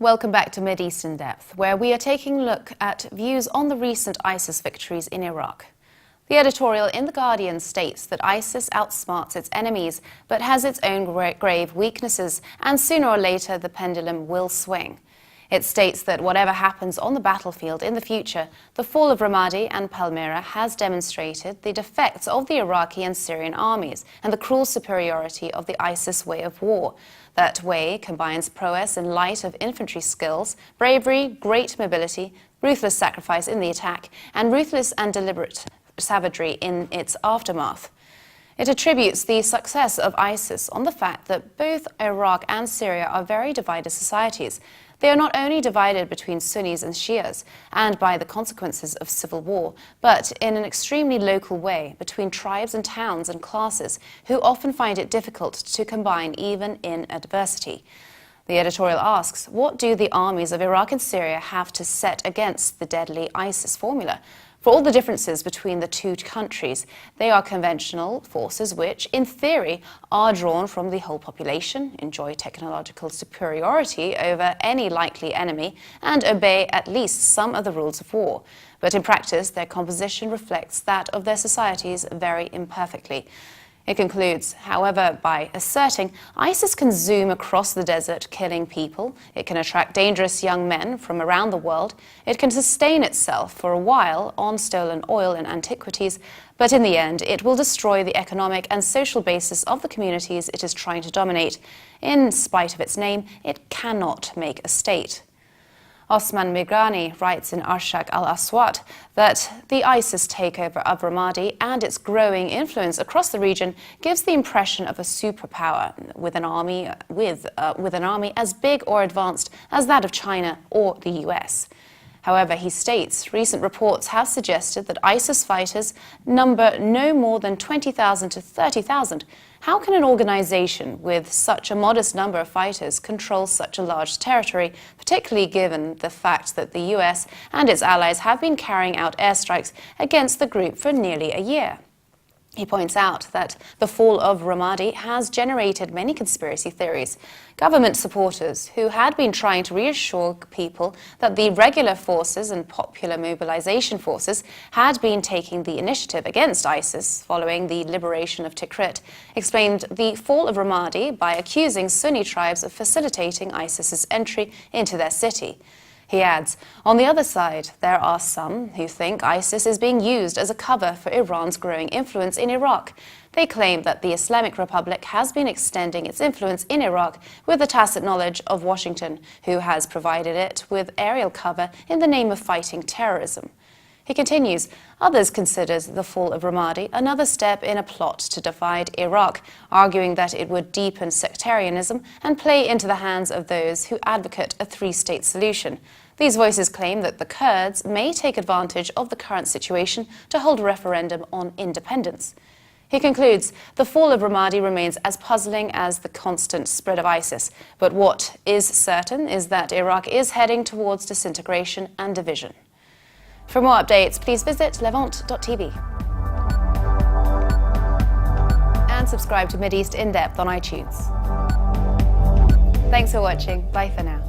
Welcome back to Mideast in Depth, where we are taking a look at views on the recent ISIS victories in Iraq. The editorial in The Guardian states that ISIS outsmarts its enemies, but has its own grave weaknesses, and sooner or later the pendulum will swing. It states that whatever happens on the battlefield in the future, the fall of Ramadi and Palmyra has demonstrated the defects of the Iraqi and Syrian armies and the cruel superiority of the ISIS way of war. That way combines prowess in light of infantry skills, bravery, great mobility, ruthless sacrifice in the attack, and ruthless and deliberate savagery in its aftermath. It attributes the success of ISIS on the fact that both Iraq and Syria are very divided societies. They are not only divided between Sunnis and Shias, and by the consequences of civil war, but in an extremely local way between tribes and towns and classes who often find it difficult to combine even in adversity. The editorial asks, what do the armies of Iraq and Syria have to set against the deadly ISIS formula? For all the differences between the two countries, they are conventional forces which, in theory, are drawn from the whole population, enjoy technological superiority over any likely enemy, and obey at least some of the rules of war. But in practice, their composition reflects that of their societies very imperfectly. It concludes, however, by asserting ISIS can zoom across the desert, killing people. It can attract dangerous young men from around the world. It can sustain itself for a while on stolen oil and antiquities, but in the end, it will destroy the economic and social basis of the communities it is trying to dominate. In spite of its name, it cannot make a state. Osman Migrani writes in Al-Awsat that the ISIS takeover of Ramadi and its growing influence across the region gives the impression of a superpower with an army as big or advanced as that of China or the US. However, he states recent reports have suggested that ISIS fighters number no more than 20,000 to 30,000. How can an organization with such a modest number of fighters control such a large territory, particularly given the fact that the US and its allies have been carrying out airstrikes against the group for nearly a year? He points out that the fall of Ramadi has generated many conspiracy theories. Government supporters who had been trying to reassure people that the regular forces and popular mobilization forces had been taking the initiative against ISIS following the liberation of Tikrit explained the fall of Ramadi by accusing Sunni tribes of facilitating ISIS's entry into their city. He adds, on the other side, there are some who think ISIS is being used as a cover for Iran's growing influence in Iraq. They claim that the Islamic Republic has been extending its influence in Iraq with the tacit knowledge of Washington, who has provided it with aerial cover in the name of fighting terrorism. He continues, others consider the fall of Ramadi another step in a plot to divide Iraq, arguing that it would deepen sectarianism and play into the hands of those who advocate a three-state solution. These voices claim that the Kurds may take advantage of the current situation to hold a referendum on independence. He concludes, the fall of Ramadi remains as puzzling as the constant spread of ISIS, but what is certain is that Iraq is heading towards disintegration and division. For more updates, please visit levant.tv. And subscribe to Mideast in Depth on iTunes. Thanks for watching. Bye for now.